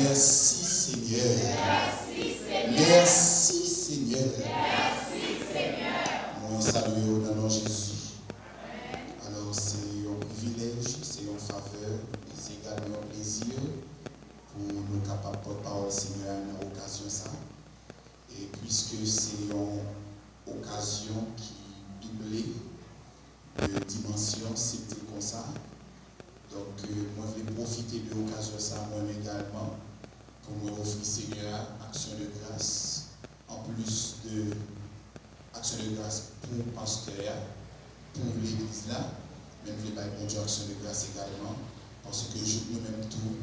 Merci Seigneur. Merci Seigneur. Moi, saluer au nom de Jésus. Alors, c'est un privilège, c'est une faveur, et c'est également un plaisir pour nous capables de porter parole Seigneur à l'occasion ça. Et puisque c'est une occasion qui doublée de dimension, c'était comme ça. Donc, moi, je vais profiter de l'occasion ça, moi également, pour me offrir Seigneur action de grâce, en plus de action de grâce pour le pasteur, pour l'église là, mais je vais pas bon Dieu action de grâce également, parce que nous-mêmes tout,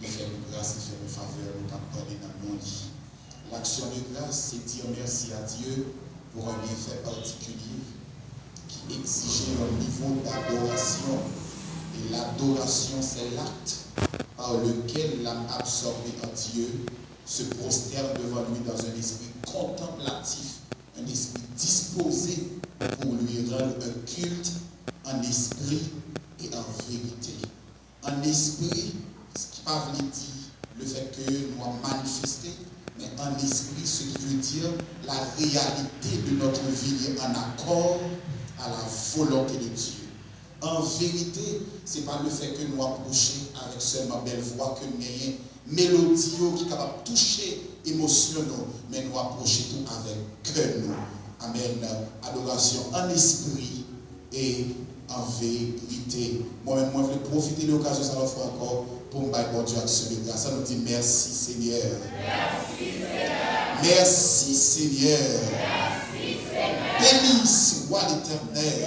il fait une grâce, il fait une faveur, nous t'accordons dans le monde. L'action de grâce, c'est dire merci à Dieu pour un bienfait particulier qui exigeait un niveau d'adoration. Et l'adoration, c'est l'acte par lequel l'âme absorbée en Dieu se prosterne devant lui dans un esprit contemplatif, un esprit disposé pour lui rendre un culte en esprit et en vérité. En esprit, ce qui pas veut dire le fait que nous avons manifesté, mais en esprit, ce qui veut dire la réalité de notre vie est en accord à la volonté de Dieu. En vérité, ce n'est pas le fait que nous approchons avec seulement belle voix, que nous ayons mélodie qui est capable de toucher émotion, mais nous approchons tout avec cœur. Amen. Adoration en esprit et en vérité. Moi-même, je vais profiter de l'occasion, ça va faire encore pour me battre Dieu action de grâce. Ça nous dit merci Seigneur. Merci Seigneur. Merci Seigneur. Merci Seigneur. Béni soit l'Éternel.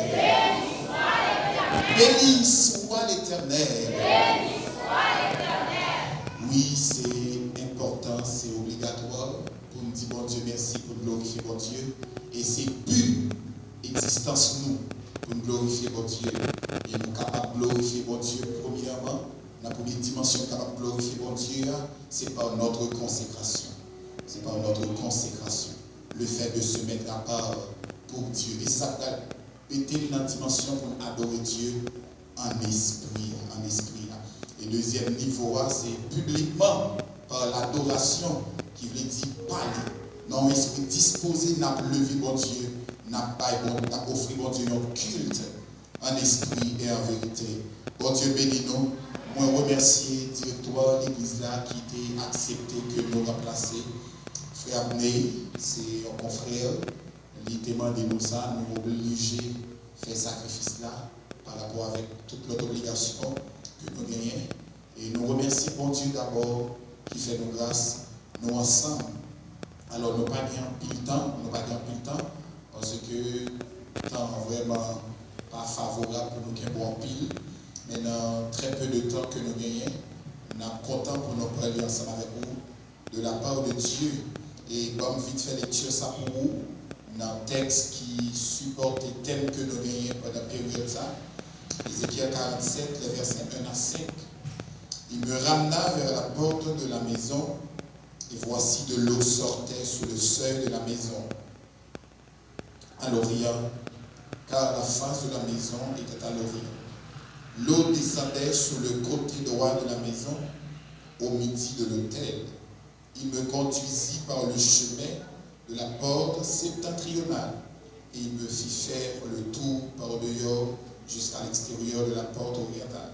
Béni soit l'Éternel. Béni soit l'Éternel. Oui, c'est important, c'est obligatoire pour nous dire bon Dieu merci, pour glorifier bon Dieu. Et c'est plus existence nous pour nous glorifier bon Dieu. Et nous capables de glorifier bon Dieu premièrement. La première dimension capable de glorifier bon Dieu, c'est par notre consécration. C'est par notre consécration. Le fait de se mettre à part pour Dieu. Et ça était une dimension pour adorer Dieu en esprit. En esprit. Et deuxième niveau, c'est publiquement par l'adoration qui veut dire parler. Dans l'esprit disposé, n'a levé bon Dieu, n'a offert bon Dieu un culte en esprit et en vérité. Bon Dieu bénis nous. Moi, remercier le directoire de l'église là qui était accepté que nous remplacer. Frère Abney, c'est un confrère. Il demande nous ça, nous obligés de faire sacrifice là par rapport avec toute notre obligation que nous gagnons. Et nous remercions bon Dieu d'abord qui fait nos grâces, nous ensemble. Alors, nous n'avons pas gagné pile temps, parce que temps vraiment pas favorable pour nous qui sommes en pile. Mais dans très peu de temps que nous gagnons, nous sommes contents pour nous parler ensemble avec vous de la part de Dieu. Et comme vite fait lecture ça pour vous, dans un texte qui supporte les thèmes que nous gagnons pendant la période ça, Ézéchiel 47, les versets 1 à 5. Il me ramena vers la porte de la maison, et voici de l'eau sortait sous le seuil de la maison, à l'Orient, car la face de la maison était à l'Orient. L'eau descendait sur le côté droit de la maison, au midi de l'autel. Il me conduisit par le chemin de la porte septentrionale, et il me fit faire le tour par dehors jusqu'à l'extérieur de la porte orientale.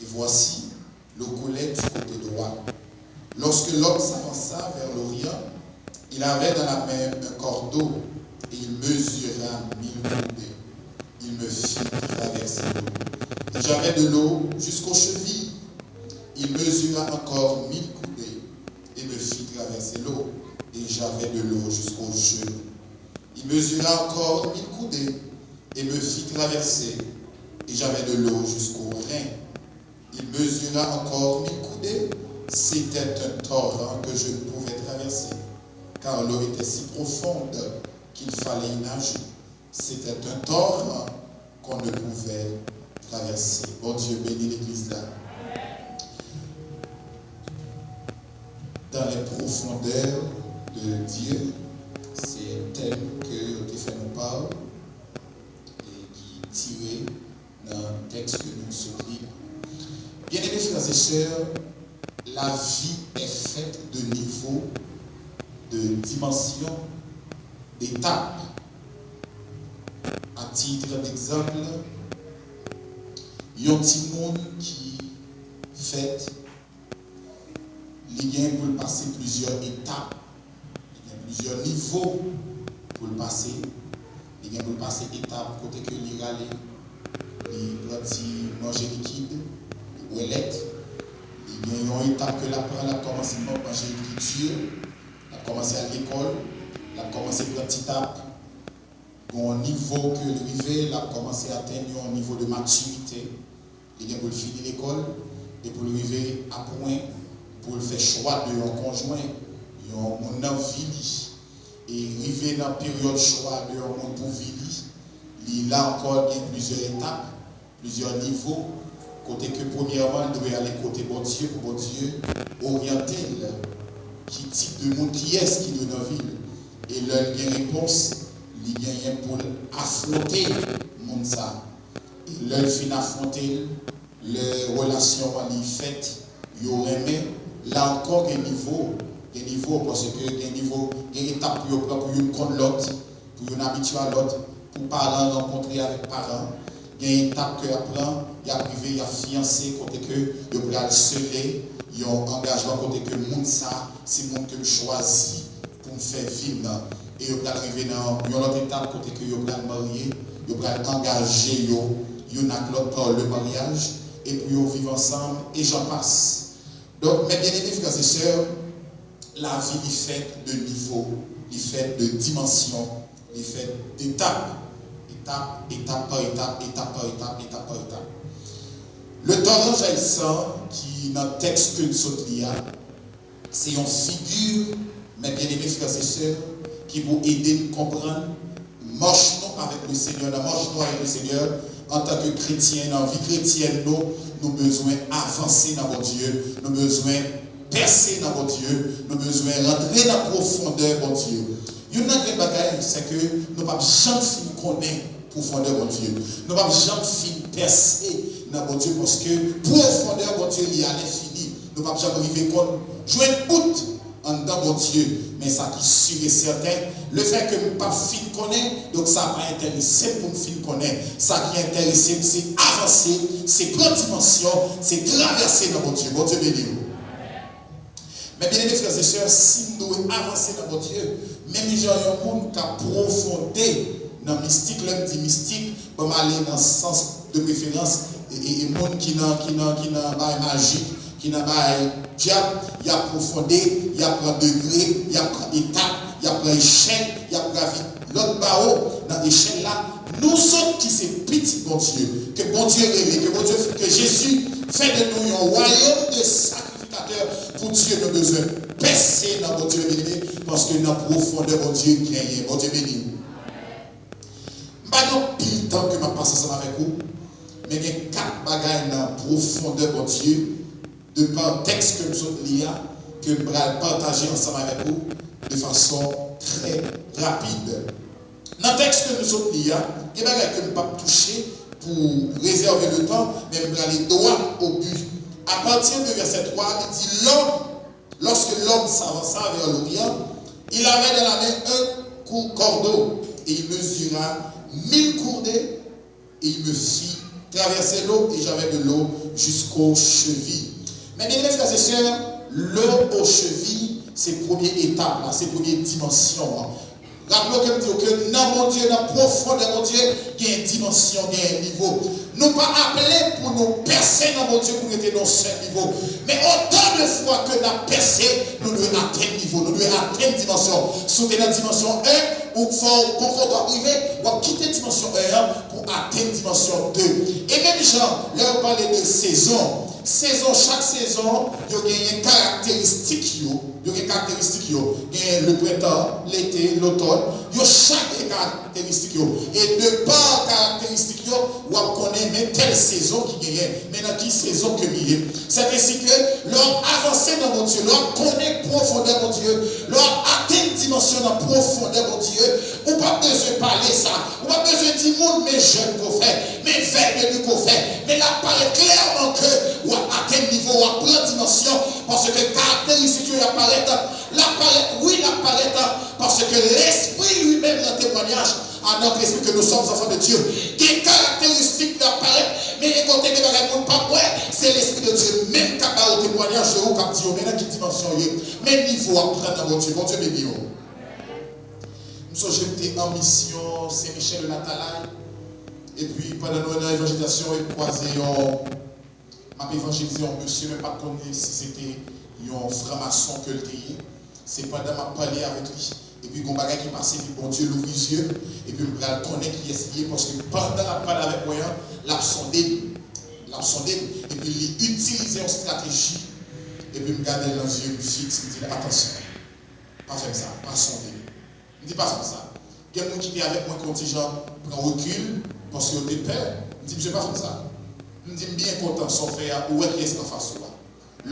Et voici, l'eau coulait du côté droit. Lorsque l'homme s'avança vers l'Orient, il avait dans la main un cordeau, et il mesura 1000 coudées. Il me fit traverser l'eau. Et j'avais de l'eau jusqu'aux chevilles. Il mesura encore 1000 coudées, et me fit traverser l'eau. Et j'avais de l'eau jusqu'aux genoux. Il mesura encore 1000 coudées, et me fit traverser. Et j'avais de l'eau jusqu'aux reins. Il mesura encore 1000 coudées. C'était un torrent que je ne pouvais traverser, car l'eau était si profonde qu'il fallait y nager. C'était un torrent qu'on ne pouvait traverser. Bon Dieu, bénis l'église là. Dans les profondeurs de Dieu, c'est un thème que tu fait nous parle et qui est tiré dans le texte que nous sommes lire. Bien-aimés frères et sœurs, la vie est faite de niveaux, de dimensions, d'étapes. À titre d'exemple, il y a un petit monde qui fait, il y a pour passer plusieurs étapes, il y a plusieurs niveaux pour le passer. Il y a pour passer étapes côté que il râle, il prend manger liquide, ou élect. Il y a une étape que l'apprend, la commence à manger l'écriture, la commence à l'école, la commence à prendre petite étape. Au niveau que l'arrivée, la commence à atteindre un niveau de maturité. Il y a pour finir l'école et pour l'arriver à point pour faire choix de un conjoint, mon envie. Et arriver dans la période choix de un monde pour vivre, il y a encore bien plusieurs étapes, plusieurs niveaux. Côté que premièrement, il doit aller côté bon Dieu, pour bon Dieu orienter qui type de monde qui est-ce qui doit dans la ville. Et là, il y a une réponse, il y a pour affronter le monde ça. Et là, il finit affronter les relations qu'il fait, il y aurait même là encore des niveaux parce que des niveaux, des étapes pour une contre l'autre, pour une habituer à l'autre, pour parents rencontrer avec parents. Il y a une étape que apprend, il y a privé, il y a fiancé, côté que il y a le sceller, il y a un engagement côté que le monde ça, c'est le monde que je choisis pour me faire vivre. Et il y a arriver dans une autre étape côté que il y a marié, il y a engagé, il y a par le mariage, et puis ils vivent ensemble, et j'en passe. Donc, mes bien-aimés frères et sœurs, la vie est faite de niveaux, est faite de dimensions, est faite d'étapes. Étape par étape. Le torrent jaillissant, qui dans le texte que nous sommes liés, c'est une figure, mes bien-aimés frères et sœurs, qui vous aider à comprendre, marche-nous avec le Seigneur, marche-nous avec le Seigneur, en tant que chrétien, dans la vie chrétienne, nous avons besoin d'avancer dans votre Dieu, nous avons besoin de percer dans votre Dieu, nous avons besoin de rentrer dans la profondeur de votre Dieu. Une autre bagaille, c'est que nous ne pouvons jamais connaître la profondeur de votre Dieu. Nous ne pouvons jamais percer dans votre Dieu parce que la profondeur de votre Dieu est à l'infini. Nous ne pouvons jamais arriver à jouer un bout en dedans de votre Dieu. Mais ça qui est sûr et certain, le fait que nous ne pouvons pas connaître, donc ça va intéresser pour nous connaître. Ça qui est intéressé, c'est avancer, c'est prendre dimension, c'est traverser dans votre Dieu. Votre Dieu béni. Mais bien aimés frères et sœurs, si nous devons avancer dans votre Dieu, même si il y a un monde qui a profondé dans le mystique, l'homme dit mystique, pour aller dans le sens de préférence, et le monde qui n'a pas magique, qui n'a pas diable, il y a profondé, il y a un degré, il y a une étape, il y a une échelle, il y a l'autre barreau dans l'échelle là. Nous sommes qui c'est petit bon Dieu, que bon Dieu révèle, que Jésus fait de nous un royaume de sacrificateurs pour Dieu nos besoins. Percer dans mon Dieu béni, parce que dans la profondeur de mon Dieu qui est mon Dieu béni. Je ne pile temps que je passe ensemble avec vous, mais il y a 4 bagages dans la profondeur de mon Dieu, de par le texte que nous sommes liés, que je vais partager ensemble avec vous de façon très rapide. Dans le texte que nous sommes liés, il y a des bagages que je ne peux pas toucher pour réserver le temps, mais je vais aller droit au but. À partir du verset 3, il dit lorsque l'homme s'avança vers l'Orient, il avait dans la main un cordeau et il mesura 1000 courdées et il me fit traverser l'eau et j'avais de l'eau jusqu'aux chevilles. Mais mes frères et sœurs, l'eau aux chevilles, c'est la première étape, c'est la première dimension. Rappelons que dans mon Dieu, dans la profondeur de mon Dieu, il y a une dimension, il y a un niveau. Nous ne pas appelés pour nous percer dans mon Dieu pour être dans ce niveau. Mais autant de fois que nous avons percé, nous devons atteindre niveau, nous devons atteindre dimension. Si vous êtes dans la dimension 1, ou quand on doit arriver, on va quitter la dimension 1 pour atteindre la dimension 2. Et même Jean, là on parle de saison. Chaque saison, il y a une caractéristique. Il y a une caractéristique. Il y a le printemps, l'été, l'automne. Il y a chaque caractéristique. Et de par caractéristique, on connaît même telle saison qui gagne. Mais dans quelle saison que il y a. C'est ainsi que l'homme avance dans mon Dieu, l'homme connaît profondeur mon Dieu, l'homme atteint une dimension dans profondeur mon Dieu. On n'a pas besoin de parler ça. On n'a pas besoin de dire monde, mes jeunes qu'on fait, mes veilles qu'on fait. Mais là, paraît clairement que on atteint le niveau, on prend dimension, parce que caractéristique apparaît, oui, apparaît, parce que l'Esprit lui-même, dans le témoignage, à notre esprit que nous sommes enfants de Dieu. Des caractéristiques qui apparaissent, mais les côtés qui ne pas ouais, c'est l'Esprit de Dieu. Même quand on a un témoignage de vous, quand on dit, maintenant qui dimension, même niveau à prendre dans mon Dieu, béni. Nous sommes jetés en mission Saint-Michel de la Talaye. Et puis pendant notre évangélisation, et croisé, m'a évangélisé un monsieur, même pas connu si c'était un franc-maçon que le pays. C'est pendant m'a parlé avec lui. Et puis, il y a un bagage qui passait, puis bon Dieu l'ouvre les yeux, et puis je vais connaître qui est lié, parce que pendant la parole avec moi, l'a sondé, et puis il utilise une stratégie, et puis je regarde dans les yeux, fixe, je dis attention, pas faire ça, pas sonder. Je dis pas faire ça. Il y a des gens qui étaient avec moi, contingent, prend recul, parce qu'ils ont des peurs. Je dis, monsieur, pas faire ça. Je dis, bien content, son frère, où est qui est-ce qu'en face là?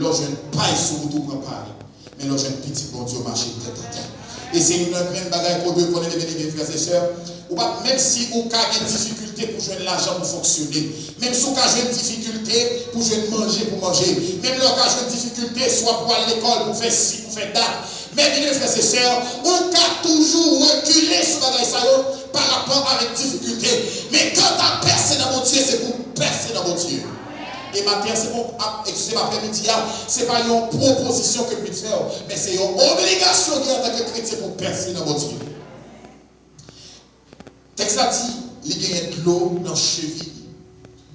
Là, je ne paille sur tout pour parler, mais là, j'ai un petit bon Dieu marché tête à tête. Et c'est une grande bagaille qu'on doit connaître, les frères et sœurs. Même si vous avez des difficultés pour jouer l'argent pour fonctionner, même si vous avez des difficultés pour jouer manger, même si vous avez des difficultés soit pour aller à l'école, pour faire ci, pour faire date, même les frères et sœurs, vous avez toujours reculé sur la bagaille par rapport avec difficulté. Mais quand tu as percé dans mon Dieu, c'est pour percer dans mon Dieu. Et matin, c'est bon, excusez ma après-midi, ce n'est pas une proposition que je peux faire, mais c'est une obligation qui en tant que chrétien pour percer dans votre Dieu. Le texte a dit, il y a de l'eau dans la cheville.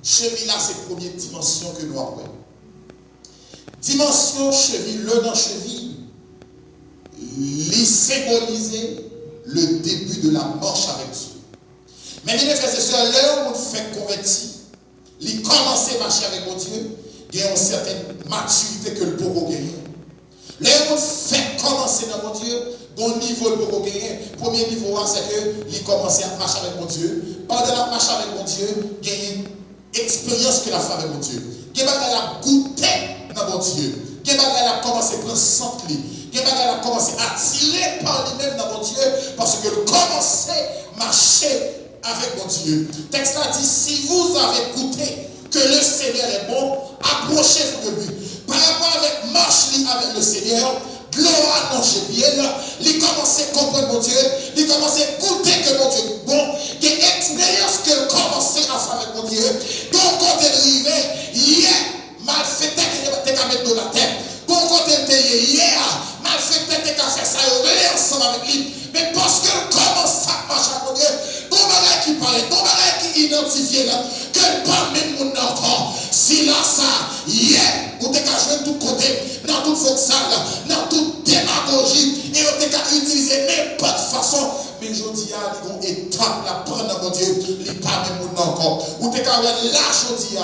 Cheville là, c'est la première dimension que nous avons. Dimension cheville, l'eau dans la cheville, il symbolise le début de la marche avec Dieu. Mais les frères et sœurs, là où on fait convertir, il commence à marcher avec mon Dieu, il y a une certaine maturité que le pourra gagner. Là où on fait commencer dans mon Dieu, bon niveau le pourra gagner. Premier niveau, c'est qu'il commence à marcher avec mon Dieu. Pendant la marche avec mon Dieu, il y a une expérience qu'il a fait avec mon Dieu. Il y a a goûté dans mon Dieu. Il y a commencé à prendre sang de lui. Il y a commencé à tirer par lui-même dans mon Dieu parce que le commencer à marcher avec mon Dieu. Le texte a dit, si vous avez goûté que le Seigneur est bon, approchez-vous de lui. Par rapport avec marche avec le Seigneur, gloire dans chez bien, il commence à comprendre mon Dieu, il commence à goûter que mon Dieu est bon, il y a une expérience qu'il commence à faire avec mon Dieu. Donc quand il est arrivé, hier, mal fait qu'il a mettre dans la tête. Donc quand il était hier, mal fait qu'il a fait ça, il est ensemble avec lui. Mais parce qu'il commence à marcher avec mon Dieu, ton bagage qui parle, ton bagage qui identifie là, que pas même mon encore. Si là ça, hier, vous avez joué de tous côtés, dans toute fonction, dans toute démagogie, et vous avez utilisé n'importe façon. Mais je dis à une étape, la prendre dans mon Dieu, il n'est pas même mon encore. Vous avez là, je dis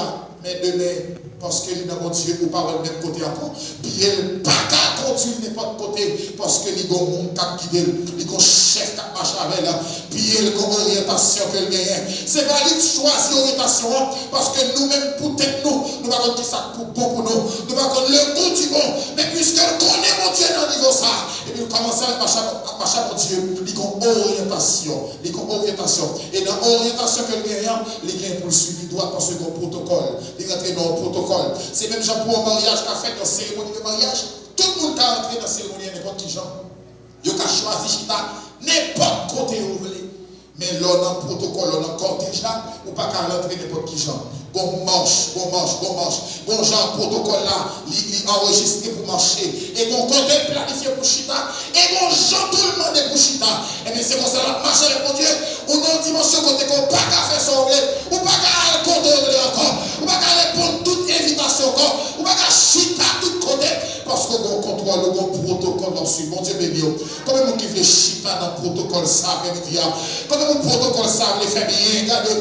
mais demain, parce que dans mon Dieu, vous parlez le même côté encore. Puis il pas qu'à continuer n'importe côté, parce que il y a un monde qui guide, il y a un chef qui marche avec là. Puis il y a une orientation que il gagne. C'est pas lui qui choisit l'orientation, parce que nous-mêmes, peut-être nous ne savons pas ça pour bon pour nous. Nous ne savons pas le goût du bon. Mais puisque nous connaissons mon Dieu dans le niveau ça, et puis nous commençons à marcher avec mon Dieu, il y a une orientation. Il y a une orientation. Et dans l'orientation que il gagne, il gagne pour le suivi droit, parce que c'est un protocole. Il rentre dans le protocole. C'est même genre pour un mariage qu'a fait dans la cérémonie de mariage. Tout le monde qui a entré dans la cérémonie, n'importe qui genre. Il a choisi chita, n'importe côté où vous voulez. Mais là, dans le protocole, dans le cortège là, ou pas qu'à rentrer n'importe qui genre. Bon marche. Bon genre protocole là, il enregistré pour marcher. Et bon côté planifié pour chita. Et bon genre tout le monde est pour chita. Et bien c'est comme ça, la marche avec mon Dieu. Ou non dimension côté qu'on pas qu'à faire son blé. Ou pas qu'à contrôler encore. Ou pas qu'à répondre toute invitation encore. Ou pas qu'à chita tout côté. Parce qu'on contrôle le protocole dans ce mon Dieu béni. Comme on qui veut chita dans le protocole ça, même dire. Comme le protocole ça, les faire bien, regardez,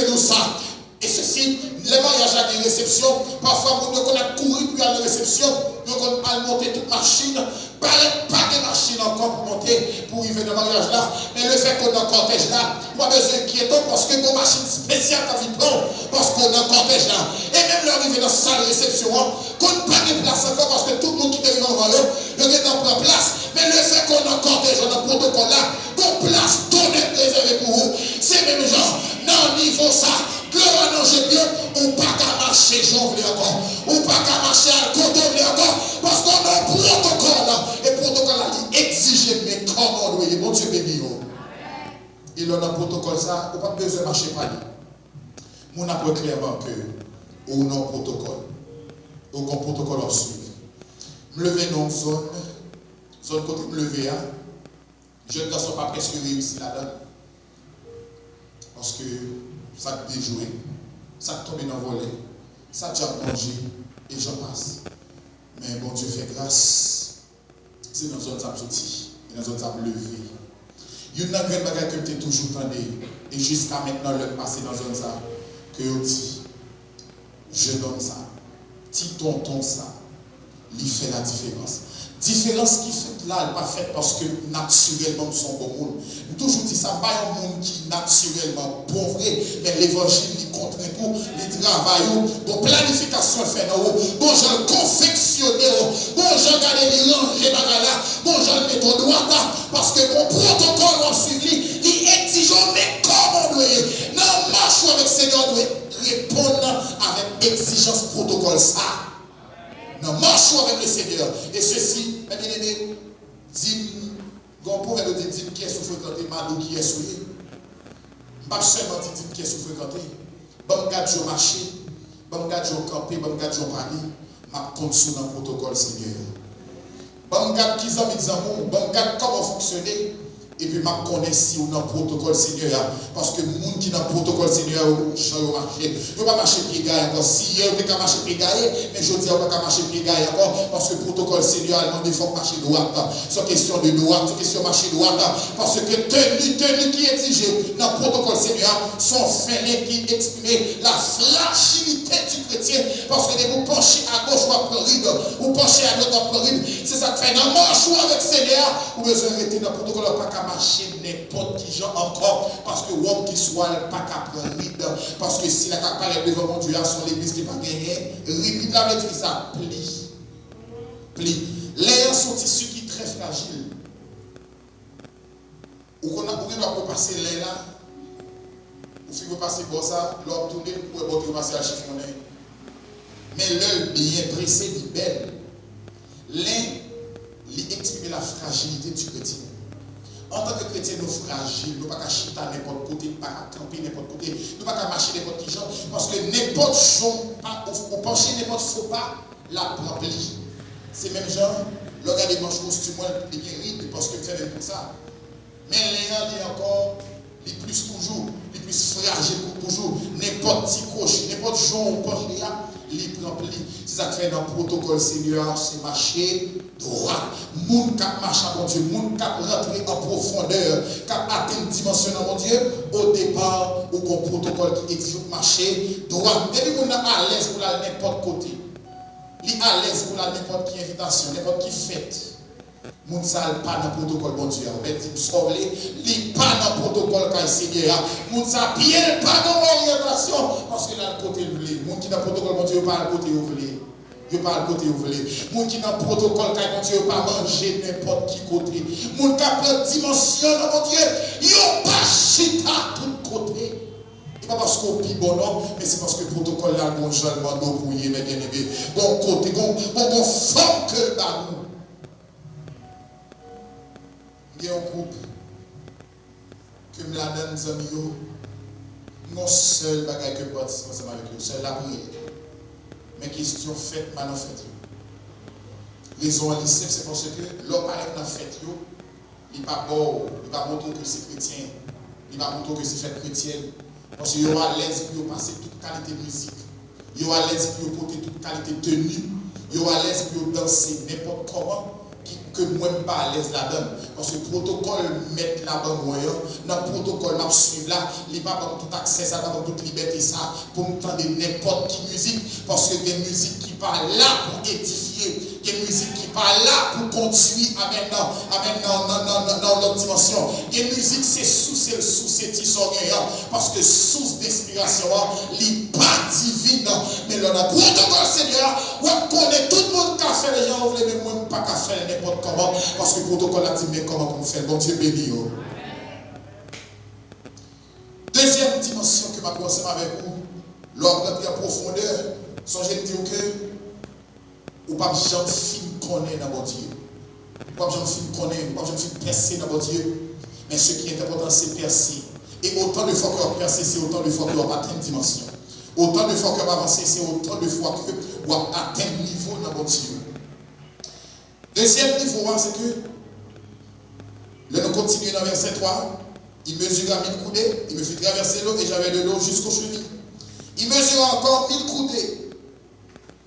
nous ça. Et ceci, les mariages à des réceptions, parfois nous avons couru pour aller à la réception, nous avons monté toute machine, pas de machine encore pour monter, pour arriver dans le mariage là, mais le fait qu'on a un cortège là, moi besoin inquiétant parce que nos machines spéciales à vite long, parce qu'on a un cortège là, et même l'arrivée dans la salle de réception, qu'on n'a pas de place encore parce que tout le monde qui est dans le royaume, il est dans la place, mais le fait qu'on a un cortège, on a un protocole là, qu'on place donnée réservée pour vous, c'est même genre, non, niveau ça. Gloire non, je bien, on pas qu'à marcher, j'en veux encore. On pas qu'à marcher à côté encore. Parce qu'on a un protocole. l'on a un protocole ça, on n'a pas besoin de marcher par lui. On apprend clairement que on a un protocole. On a un protocole à suivre. Je me lever dans une zone côté me lever, jeune garçon pas presque réussi là-dedans. Parce que ça a déjoué, ça a tombé dans le volet, ça a déjà mangé et j'en passe. Mais bon Dieu fait grâce. C'est dans une zone ça sorti, dans une zone ça levé. Il y a une grande bagaille que tu as toujours tendu. Et jusqu'à maintenant, le passé dans une zone ça, que je dis, je donne ça. Petit tonton ça, il fait la différence. Différence qui fait là, elle n'est pas faite parce que naturellement nous sommes bon monde. Nous toujours dit ça, pas un monde qui naturellement pauvre, mais l'évangile, il contraint tout, il travaille, bon planification le fait dans haut, bon j'en confectionner, bon j'en garder les ranger là, bon j'en mettre au droit parce que mon protocole on suivi, il exige mais comment on doit, non marche avec Seigneur, on doit répondre avec exigence protocole ça. Non, marchons avec le Seigneur. Et ceci, mes bien-aimés, dit, on pourrait nous dire qui est sous fréquenté, Madou qui est souillé. Pas seulement dire qui est sous fréquenté. Bon, garde au marché, bon, garde au campé, bon, garde au panier, ma compte sous dans le protocole Seigneur. Bon, garde qui ont mis en bon, garde comment fonctionner. Et puis, je connais si on a un protocole Seigneur. Parce que les gens qui ont un protocole Seigneur, ils ont marché. Ils ne vont pas marcher pied gaillé encore. Si ils ont marché pied gaillé, mais je dis qu'ils ne vont pas marcher pied gaillé encore. Parce que le protocole Seigneur, il faut marcher droit. C'est question de droit, c'est question de marcher droit. Parce que tenue qui est exigée dans le protocole Seigneur sont faits qui expriment la fragilité du chrétien. Parce que vous penchez à gauche ou à proride, vous penchez à droite ou à proride. C'est ça que fait dans le marche avec Seigneur. Vous besoin d'arrêter dans le protocole, pas qu'à marcher n'importe qui genre encore. Parce que l'homme qui soit pas qu'à prendre ride. Parce que si la parole devant mon Dieu, son l'église qui n'a pas gagné, ride, la veut dire ça, plie. L'air sont tissus qui sont très fragiles. Ou qu'on a pour passer l'air là, ou si vous passez pour ça, l'homme tourne, vous pouvez passer à chiffonner. Mais l'œil bien pressé, il est belle. L'air, il exprime la fragilité du chrétien. En tant que chrétien, nous sommes fragiles, nous ne pouvons pas chiter n'importe côté, nous ne pouvons pas camper n'importe côté, nous ne pouvons pas marcher n'importe qui genre, parce que n'importe chose, au pencher n'importe faut pas la remplir. C'est même genre, le gars des manches costumes, il est ride parce que c'est même pour ça. Mais l'air, il est encore, il plus toujours, il plus fragile pour toujours. N'importe petit coche, n'importe chose au pencher là, il rempli. C'est ça que fait dans le protocole Seigneur, c'est marcher droit. Moun qui marche à mon Dieu, moun qui rentre en profondeur, qui atteint une dimension dans mon Dieu, au départ, ou un protocole qui exige marcher droit. Dès que vous êtes à l'aise pour aller n'importe côté, il est à l'aise pour aller n'importe qui invitation, n'importe qui fête. Moun sal pas dans le protocole bon Dieu. On va dire sauver, il pas dans le protocole quand Seigneur. Moun sa bien pas dans l'orientation parce que là le côté voulé. Moun qui dans le protocole bon Dieu pas le côté voulé. Il pas le côté voulé. Moun qui dans le protocole quand bon Dieu pas manger n'importe qui côté. Moun qui prend dimension dans mon Dieu, il pas chita tout côté. Et pas parce qu'on pie bon non, mais c'est parce que le protocole là bon jollement d'eau pour y mais bien aimé. Bon côté bon forme que là nous. Il y a un groupe que me la donne des amis, non seul bagage que participe ensemble avec eux, seul la prière. Mais question faite, mal en fait. Raison en lycée, c'est parce que l'homme parle dans la fête, il n'est pas bon, il va montrer que c'est chrétien, il va montrer que c'est fête chrétienne. Parce qu'il y aura à l'aise pour passer toute qualité de musique, il y aura à l'aise pour porter toute qualité de tenue, il y aura à l'aise pour danser n'importe comment. Que moi je pas à l'aise là-dedans. Parce que le protocole met là-bas moyen, dans le protocole m'a suivre là, il n'y a pas tout accès, ça pas toute liberté ça, pour m'entendre n'importe qui musique, parce que il y a une musique qui parle là pour édifier, il y a une musique qui parle là pour continuer dans l'autre dimension. Il y a une musique c'est sous ces tissoires, parce que source d'inspiration, il n'est pas divine, mais le protocole Seigneur, on connaît tout le monde qui a fait les gens, mais moi pas qu'à faire n'importe comment, parce que le protocole a dit, mais comment on fait, bon Dieu béni. Deuxième dimension que je vais penser avec vous, lors de la profondeur, songez de dire que vous ne pouvez pas fin connaître dans votre Dieu. Vous ne pouvez pas fin connaître, vous ne pouvez pas fin percer dans votre Dieu. Mais ce qui est important, c'est percer. Et autant de fois qu'on percé, c'est autant de fois qu'on atteint une dimension. Autant de fois qu'on va avancer, c'est autant de fois qu'on va atteindre un niveau dans votre Dieu. Deuxième niveau, c'est que, là nous continuons dans verset 3, il mesura 1000 coudées, il me fit traverser l'eau et j'avais de l'eau jusqu'aux chevilles. Il mesura encore 1000 coudées,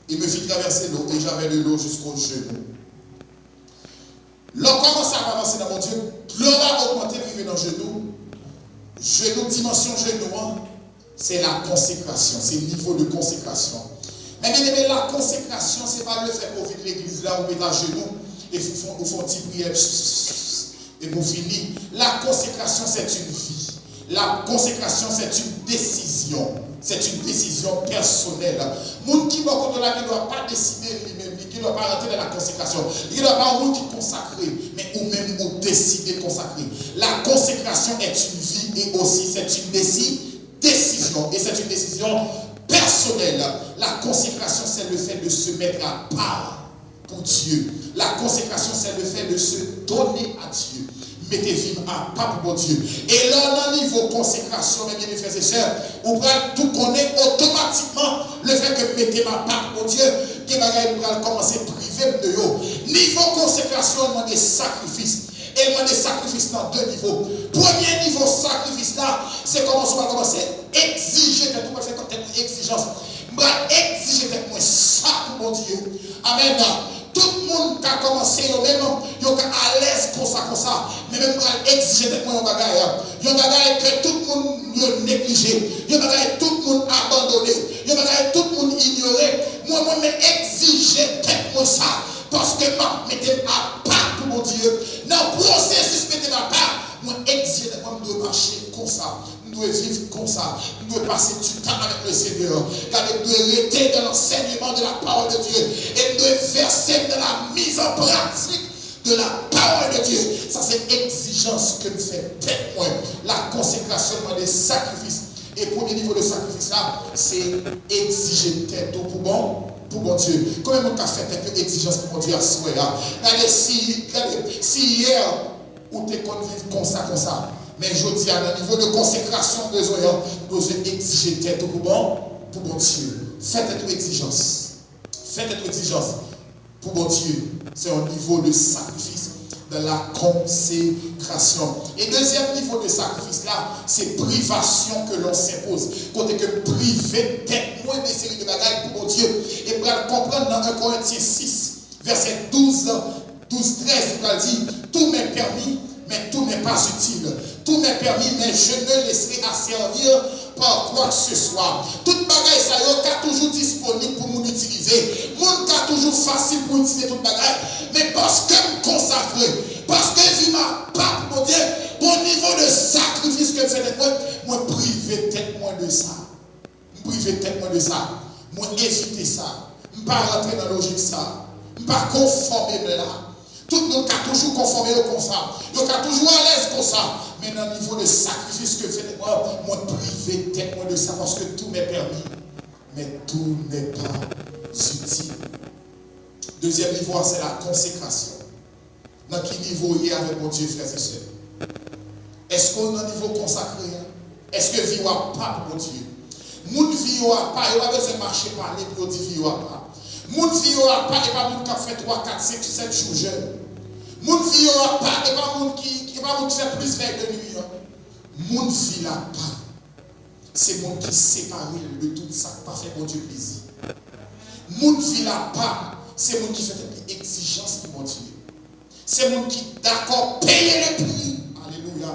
il me fit traverser l'eau et j'avais de l'eau jusqu'aux genoux. L'eau commence à avancer dans mon Dieu, l'eau a augmenté, arrivé dans le genou. Genou, dimension genou, c'est la consécration, c'est le niveau de consécration. Mais bien aimé, la consécration, ce n'est pas le fait qu'on vienne l'église là, on met à genoux et vous font une petite prière et vous finissez. La consécration, c'est une vie. La consécration, c'est une décision. C'est une décision personnelle. Moun qui va contre là, qui ne doit pas décider lui-même, qui ne doit pas rentrer dans la consécration. Il ne doit pas moun qui consacrer, mais ou même ou décider de consacrer. La consécration est une vie et aussi c'est une décision. Et c'est une décision personnelle. La consécration, c'est le fait de se mettre à part pour Dieu. La consécration, c'est le fait de se donner à Dieu. Mettez-vous à part pour Dieu. Et là, dans le niveau consécration, mes bien frères et sœurs, on va tout connaître automatiquement le fait que mettez ma part pour Dieu, que vous allez commencer à priver de vous. Niveau consécration, il demande des sacrifices. Et il demande des sacrifices dans deux niveaux. Premier niveau sacrifice là, c'est comment on va commencer à exiger, tout va faire comme une exigence. On va exiger moi ça pour mon Dieu. Amen. Tout le monde qui a commencé, il est à l'aise comme ça. Mais même quand il exige de moi un bagage, il y a un bagage que tout le monde négligé, il y a un bagage que tout le monde abandonné, il y a un bagage que tout le monde ignoré. Moi, je m'exige de moi ça. Parce que moi, mettez à part pour mon Dieu. Dans le processus, mettez ma part. Moi, exige de moi, je dois marcher comme ça. Nous devons vivre comme ça. Nous devons passer du temps avec le Seigneur. Car nous devons rester dans l'enseignement de la parole de Dieu. Et nous devons verser dans la mise en pratique de la parole de Dieu. Ça, c'est l'exigence que nous faisons témoin. La consécration des sacrifices. Et le premier niveau de sacrifice là, c'est exiger tête pour bon Dieu. Comment on a fait une exigence pour mon Dieu à souhait? Regardez, si hier, ou tu es vivre comme ça. Mais je dis à un niveau de consécration, nous devons exiger tête pour bon Dieu. Faites une exigence. Faites une exigence pour mon Dieu. C'est un niveau de sacrifice de la consécration. Et deuxième niveau de sacrifice là, c'est privation que l'on s'impose. Côté que priver tête moins des séries de bagages pour mon Dieu. Et pour comprendre dans 1 Corinthiens 6, verset 12, 13, il va dire, tout m'est permis, mais tout n'est pas utile. Tout m'est permis, mais je ne laisserai asservir par quoi que ce soit. Toute bagaille, ça y est toujours disponible pour nous utiliser. Mon cas toujours facile pour utiliser toute bagaille. Mais parce que je me consacre, parce que je ma part, mon Dieu, au niveau de sacrifice que je fais, moi priver tête moi de ça. Priver tête moi de ça. Moi éviter ça. Je ne pas rentrer dans la logique ça. Je ne pas conformer de là. Tout le monde a toujours conformé au comme ça. Il a toujours à l'aise comme ça. Mais dans le niveau de sacrifice que je fais, moi privé tête moi de ça parce que tout m'est permis. Mais tout n'est pas utile. Deuxième niveau, c'est la consécration. Dans quel niveau il est avec mon Dieu, frères et sœurs? Est-ce qu'on est dans un niveau consacré? Est-ce que vie pas pour mon Dieu? Moun vie pas, il n'y a pas besoin de marcher parler pour dire vie pas. Moun vie pas, et pas moun qui fait 3, 4, 5, 7 jours jeunes. Moun vie pas, et pas moun qui fait plus veille de nuit. Moun vie pas. C'est moun qui sépare de tout ça qui pas fait mon Dieu plaisir. Moun vie pas, c'est moun qui fait des exigences pour mon Dieu. C'est moun qui d'accord payer le prix. Alléluia.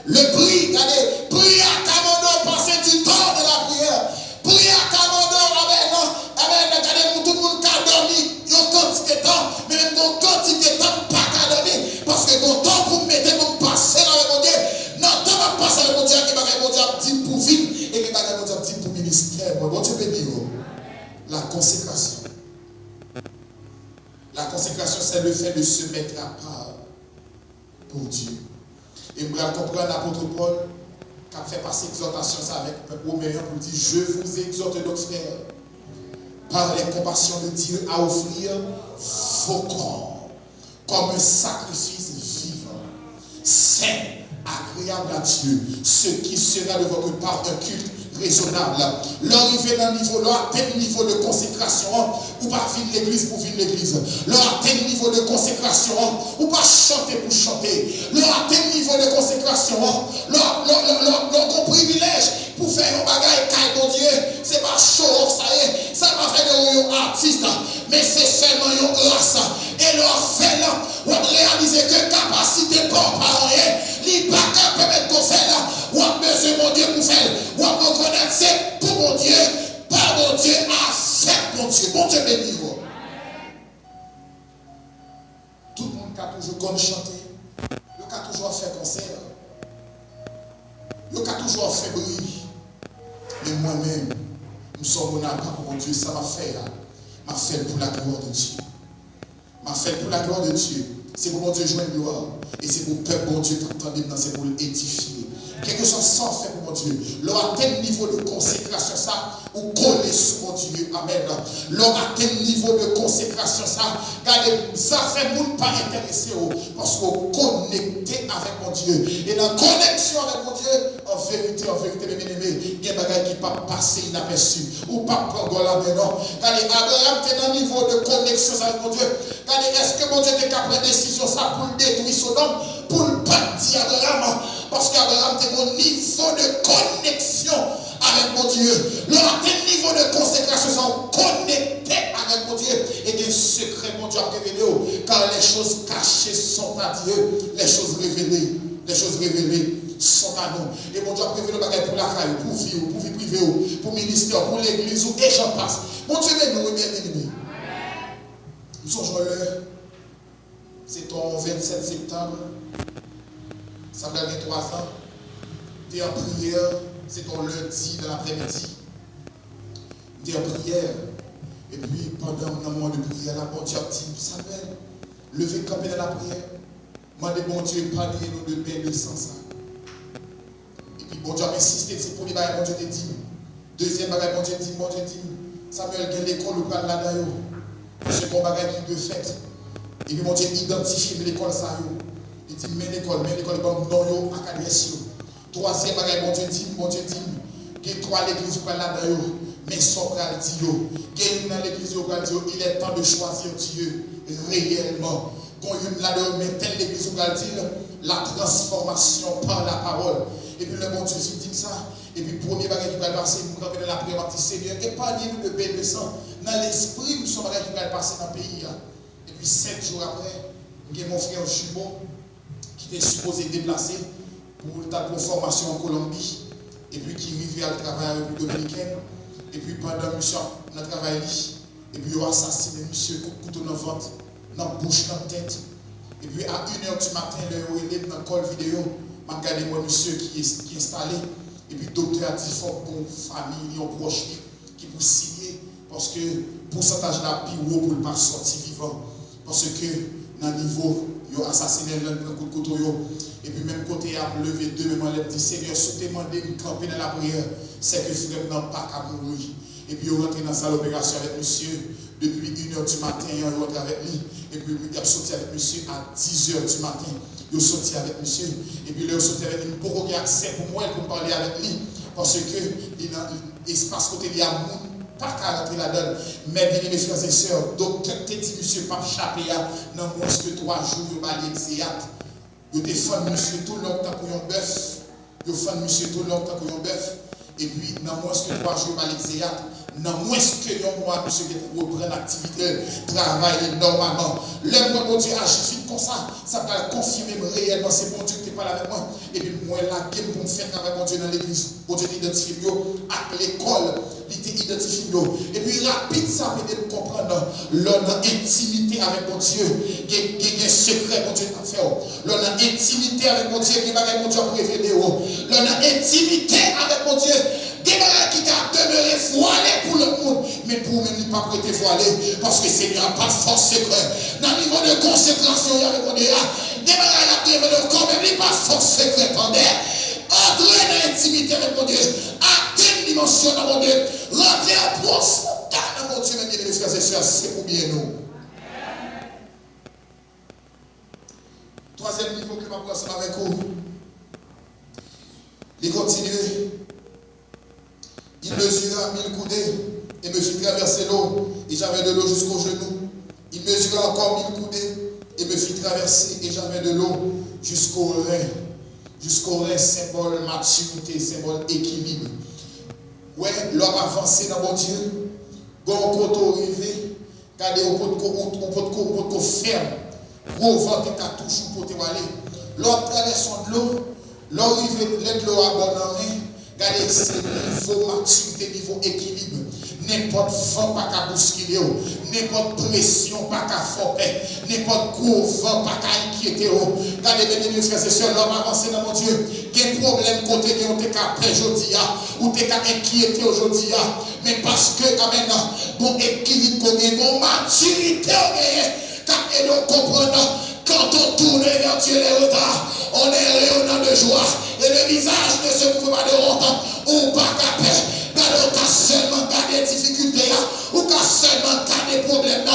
Le prix, regardez, priez à Kamando, passez du temps de la prière. Priez à Kamando, regardez, tout le monde qui a dormi, il y a une quantité de temps, mais même une quantité de temps, pas qu'à dormir. Parce que mon temps pour me mettre, pour passer avec mon Dieu, non, temps va passer avec mon Dieu, qui va mon Dieu dit pour vivre, et qui va mon Dieu dit pour ministère. Bon Dieu peut dire, la consécration. La consécration, c'est le fait de se mettre à part pour Dieu. Et vous comprendre l'apôtre Paul qui a fait passer l'exhortation avec Romains pour dire, je vous exhorte donc frères, par les compassions de Dieu, à offrir vos corps comme un sacrifice vivant, saint, agréable à Dieu, ce qui sera de votre part un culte raisonnable. L'arrivée d'un niveau, leur atteint le niveau de consécration, ou pas vivre l'église pour vivre l'église. Leur atteint le niveau de consécration, ou pas chanter pour chanter. Leur atteint le niveau de consécration, leur privilège pour faire un bagage caille mon Dieu, c'est pas show ça va faire de un artiste, mais c'est seulement une grâce. Et leur fait là, on réaliser que capacité pour parler, les bagages permettent de faire là, on a besoin mon Dieu pour faire, on a reconnaître c'est pour mon Dieu, par mon Dieu, avec mon Dieu béni. Tout le monde qui a toujours comme chanter, il a toujours fait concert, il a toujours fait bruit. Mais moi-même, nous sommes pas pour mon Dieu, ça m'a fait. M'a fait pour la gloire de Dieu. M'a fait pour la gloire de Dieu. C'est pour mon Dieu jouer une gloire. Et c'est pour le peuple, mon Dieu, t'entendre, c'est pour l'édifier. Quelque chose sans fait pour mon Dieu. Leur à tel niveau de consécration, ça, ou coller sur mon Dieu. Amen. Leur à tel niveau de consécration, ça, regardez, ça fait monde pas intéressé, parce qu'on connecté avec mon Dieu. Et dans la connexion avec mon Dieu, en vérité, mes bien-aimés, il y a des bagages qui ne peuvent pas passer inaperçus. Ou pas prendre la main, non. Regardez, Abraham était dans un niveau de connexion avec mon Dieu. Regardez, est-ce que mon Dieu était capable de décision ça pour le détruire Sodome, pour le bâtir Abraham? Parce qu'Abraham était au niveau de connexion avec mon Dieu. Leur atteint niveau de consécration sont connectés avec mon Dieu. Et des secrets, mon Dieu, a révélé. Car les choses cachées sont à Dieu. Les choses révélées sont à nous. Et mon Dieu a prévu le bagage pour la caille, pour vie privée, pour ministère, pour l'église, et j'en passe. Mon Dieu, nous, bien aimés. Nous sommes l'heure. C'est ton 27 septembre. Ça fait 3 ans. Tu es en prière. C'est ton lundi de l'après-midi. Tu es en prière. Et puis, pendant un moment de prière, la bonne Dieu a dit, ça s'appelle, lever camper dans la prière. Demandez bon Dieu, pardonnez-nous de paix de sang. Et puis, bon Dieu a insisté, c'est le premier bagage, bon Dieu te dit. Deuxième bagage, bon Dieu dit, Samuel, il y a l'école ou pas là-dedans. C'est bon bagage qui de fait. Et puis, mon Dieu identifie l'école ça. Il dit, mais l'école, bon, non, à Kadesio. Troisième bagage, bon Dieu dit, il y a 3 l'église ou pas là-dedans. Mais Socrate dit, il y a une l'église ou pas là-dedans, il est temps de choisir Dieu réellement. Quand il y a là-dedans, mais telle l'église ou pas là-dedans, la transformation par la parole. Et puis le bon Dieu dit ça. Et puis le premier bagage qui va passer, nous camper dans la prière, dit Seigneur, épargnez-nous de paix de sang. Dans l'esprit, nous sommes bagage qui va passer dans le pays. Et puis 7 jours après, j'ai mon frère jumeau qui était supposé déplacer pour ta formation en Colombie. Et puis qui vivait à travailler à la République dominicaine. Et puis pendant monsieur notre travail, et puis il a assassiné monsieur couteau dans le ventre, dans la bouche, dans la tête. Et puis à 1h du matin, il est dans le call vidéo. Je regarde moi monsieur qui est installé. Et puis le docteur a dit qu'il faut une famille, un proche qui peut signer. Parce que le pourcentage là plus haut pour ne pas sortir vivant. Parce que dans le niveau, il a assassiné le coup de couteau. Et puis même côté, il a levé 2 même il a dit Seigneur, si tu demandes de camper dans la prière, c'est que frère n'a pas qu'à mourir. Et puis il est rentré dans la salle d'opération avec monsieur. Depuis 1h du matin, il est rentré avec lui. Et puis il a sorti avec monsieur à 10h du matin. Il est sorti avec monsieur. Et puis il est sorti avec lui pour qu'il ait accès pour moi pour parler avec lui. Parce que l'espace côté il y a monde. Pas qu'à rentrer là-dedans. Mais bien mes frères et sœurs, docteur te dit monsieur pas chapé dans moins que 3 jours, il va aller exéat. Il défend monsieur tout le long pour un bœuf. Il défend monsieur tout le long pour un bœuf. Et puis dans moins que 3 jours, il va aller exéat. Dans moins que un mois, monsieur qui reprend l'activité, travaille normalement. Le moi, mon Dieu, agit vite comme ça va confirmer réellement, c'est mon Dieu qui parle avec moi. Et puis moi, là, qui pour me faire avec mon Dieu dans l'église, mon Dieu t'identifie à l'école, il t'identifie. Et puis rapide, ça peut nous comprendre. L'on a intimité avec mon Dieu, il y a un secret, mon Dieu, à faire. L'on a intimité avec mon Dieu, il y a mon Dieu à révéler. L'on a intimité avec mon Dieu. Des gens qui t'a demeuré voilé pour le monde, mais pour même ne pas prêter voilé, parce que Seigneur n'a pas de force secrète. Dans le niveau de consécration, il y a le monde des gens qui a demeuré quand même, il n'y a pas de force secrète en l'air. Entrer dans l'intimité avec mon Dieu, atteindre une dimension dans mon Dieu, rentrer en profondeur dans mon Dieu, mes bien-aimés frères et sœurs, c'est pour bien nous. Troisième niveau que je vais prendre avec vous, Il continue. Il mesura 1000 coudées et me fit traverser l'eau, et j'avais de l'eau jusqu'aux genoux. Il mesura encore 1000 coudées et me fit traverser, et j'avais de l'eau jusqu'au rein. Jusqu'au rein, symbole maturité, symbole équilibre. Ouais, l'homme avancé dans mon Dieu, bon côté arrivé, regardez au pot de ferme, gros vent qui a toujours pour te aller. L'autre traversant de l'eau, l'eau arrive, l'aide l'eau à bon rein, regardez, c'est niveau maturité, niveau équilibre. N'importe vent pas qu'à bousculer, n'importe pression pas qu'à frapper, n'importe gros vent pas qu'à inquiéter. Regardez, mes frères et sœurs, l'homme avancé dans mon Dieu, il y a un problème côté que on t'est qu'à peur aujourd'hui, ou t'es qu'à inquiéter aujourd'hui, mais parce que, amen, bon équilibre, bon maturité, car nous comprenons, quand on tourne vers Dieu les retards, on est rayonnant de joie, et le visage ne se couvre pas de honte, ou pas qu'à peur. Quand on a seulement des difficultés, ou quand seulement des problèmes,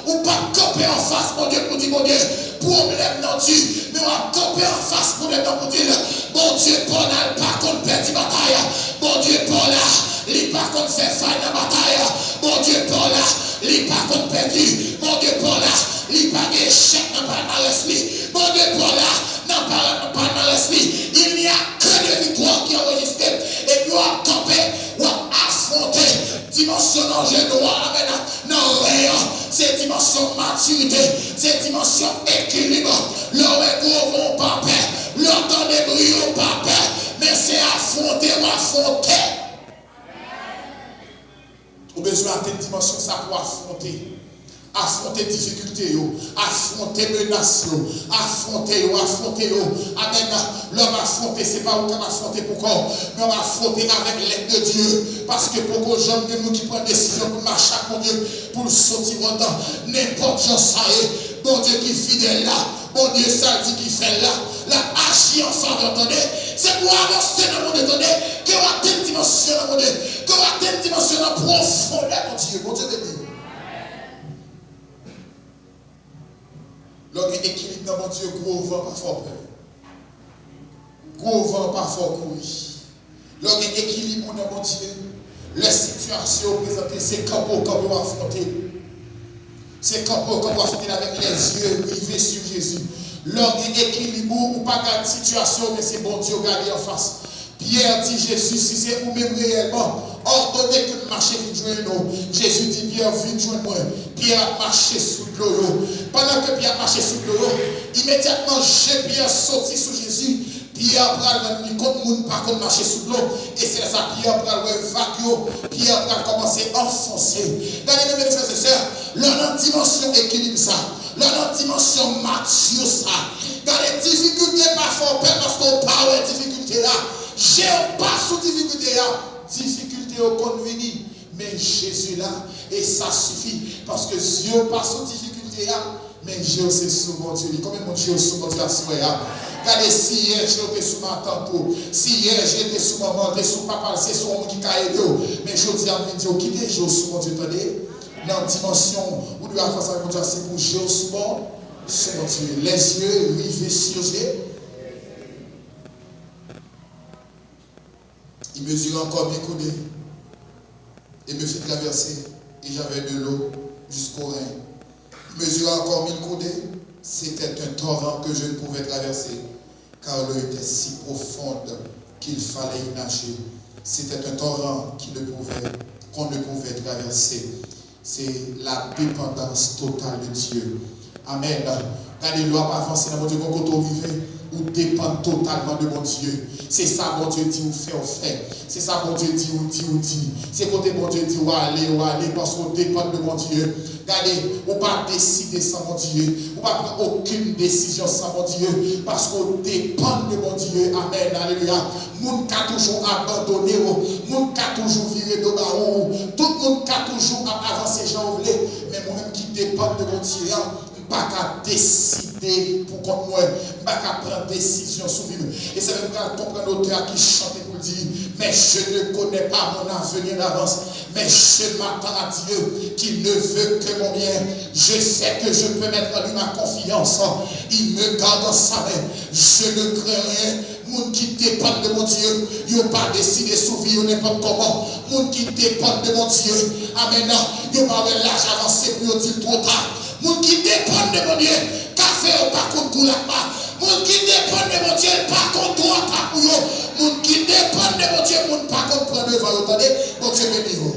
ou pas camper en face, mon Dieu, pour dire, mon Dieu, problème non tu, mais on va camper en face, problème non pour dire, mon Dieu, pour là, pas qu'on perd une bataille, mon Dieu, pour là, il pas qu'on fait faille dans la bataille, mon Dieu, pour là, il pas qu'on perdu, mon Dieu, pour là, il pas d'échec dans le palmarès, mon Dieu, pour là, dans le palmarès, il n'y a que des victoires qui enregistrent, et puis on va camper, on va affronter, dimension danger noir, non, rien, c'est dimension maturité, c'est dimension équilibre, l'heure est gros, on pas peur, l'heure dans des bruits, on pas peur, mais c'est affronter ou affronter. Ou besoin d'atteindre une dimension ça pour affronter difficultés, affronter menaces, affronter. Amen. L'homme affronter, c'est pas autant affronter pour corps, mais on va affronter avec l'aide de Dieu. Parce que pour que j'aime de nous qui prennent décision pour marcher avec mon Dieu, pour le sortir dedans, n'importe qui ça est, bon Dieu qui est fidèle là, bon Dieu ça dit qui fait là, la agir en faveur, attendez, c'est pour avancer dans mon Dieu, attendez, qu'on atteint une dimension dans mon Dieu, qu'on atteint une dimension dans profondeur, mon Dieu béni. Lorsqu'il équilibre dans mon Dieu, gros vent pas fort peur. Gros vent pas fort courir. Lorsqu'il équilibre dans mon Dieu, les situations présentées, c'est quand on va affronter. C'est quand on va affronter avec les yeux rivés sur Jésus. Lorsqu'il équilibre, ou pas de situation, mais c'est bon Dieu garder en face. Pierre dit Jésus, si c'est vous-même réellement, ordonnez que marcher vite joindre nous. Jésus dit Pierre, vite joindre moi. Pierre a marché sous l'eau. Pendant que Pierre a marché sous l'eau, immédiatement Pierre sorti sous Jésus. Pierre a pris contre monde par contre marcher sous l'eau. Et c'est ça Pierre a pris vague. Pierre a commencé à enfoncer. Regardez mes frères et sœurs, leur dimension équilibre ça. Leur dimension mature ça. Dans les difficultés, parfois, parce qu'on parle des difficultés là. J'ai pas sous difficulté là. Difficulté au convenu. Mais Jésus là, et ça suffit. Parce que Dieu pas sous difficulté là. Mais Dieu c'est sous mon Dieu. Combien mon Dieu sous mon Dieu à ce là? Regardez, si hier j'étais sous ma tante, si hier j'étais sous maman, j'étais sous papa, c'est sous mon qui caille. Mais je dis à mon Dieu, qui est Dieu sous mon Dieu, attendez? Dans la dimension où nous avons fait ça, c'est pour Dieu sous mon Dieu. Les yeux rivés sur Dieu. Il mesurait encore mes coudées et me fit traverser, et j'avais de l'eau jusqu'au rein. Il mesurait encore 1000 coudées, c'était un torrent que je ne pouvais traverser, car l'eau était si profonde qu'il fallait y nager. C'était un torrent qu'on ne pouvait traverser. C'est la dépendance totale de Dieu. Amen. Quand les lois pas avancer dans mon Dieu, quand on vivait, ou dépend totalement de mon Dieu. C'est ça, mon Dieu dit, ou fait. C'est ça, mon Dieu dit, ou dit. C'est côté mon Dieu dit, ou aller, parce qu'on dépend de mon Dieu. Regardez, on ne peut pas décider sans mon Dieu. On ne peut pas prendre aucune décision sans mon Dieu. Parce qu'on dépend de mon Dieu. Amen. Alléluia. Moun ka toujours abandonné, moun ka toujours viré de baron, tout le monde ka toujours avancé, j'en voulais. Mais moi-même qui dépend de mon Dieu, pas qu'à décider pour contre moi, pas qu'à prendre décision sur lui. Et c'est même quand on comprend l'auteur qui chante pour dire, mais je ne connais pas mon avenir d'avance, mais je m'attends à Dieu qui ne veut que mon bien. Je sais que je peux mettre en lui ma confiance. Il me garde en sa main. Je ne crains rien. Moun qui dépend de mon Dieu, yo pas décidé de survivre n'importe comment. Moun qui dépend de mon Dieu, amen, yo pas l'âge avancé pour dire trop tard. Moun qui dépend de mon Dieu, café ou pas contre goulapa. Moun qui dépend de mon Dieu, pas contre droit pour yo. Moun qui dépend de mon Dieu, moun pas contre prendre devant, attendez, mon Dieu béni vous.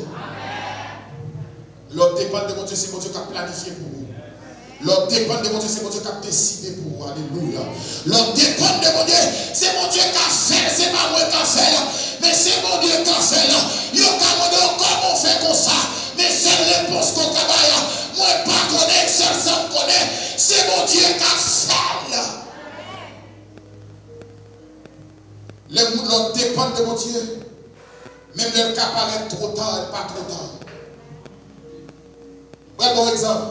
L'autre dépend de mon Dieu, c'est mon Dieu qui a planifié pour vous. L'autre dépend de mon Dieu, c'est mon Dieu qui a décidé pour vous. Alléluia. L'autre dépend de mon Dieu, c'est mon Dieu qui a fait, c'est pas moi qui a fait là, mais c'est mon Dieu qui a fait là. Yo ka demandé comment on fait comme ça, mais seule réponse qu'on a là, moi pas connaître, seul ça me connaît, c'est mon Dieu qui a fait là. L'autre dépend de mon Dieu, même le cas paraît trop tard, pas trop tard. Bon exemple,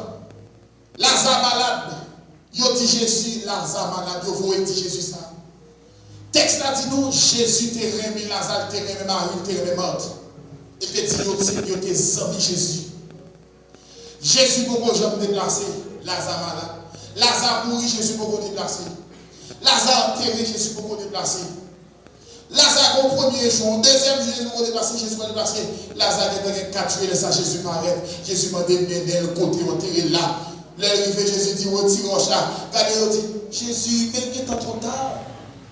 Lazare malade, yo dit Jésus, Lazare malade, yo voyez dit Jésus ça. Texte là dit nous, Jésus te remis, Lazare te remis, Marie te remis morte. Il te dit yo te zami Jésus. Jésus pour jamais déplacer, Lazare malade. Lazare mourit, Jésus pour déplacer. Lazare enterré, Jésus pour déplacer. Lazare au premier jour, deuxième jour, Jésus pour déplacer, Jésus pour déplacer. Lazare était capturé, ça Jésus paraît. Jésus m'a demandé le côté enterré là. L'arrivée, Jésus dit, retire roche là. Regardez, il dit, Jésus, mais il est trop tard.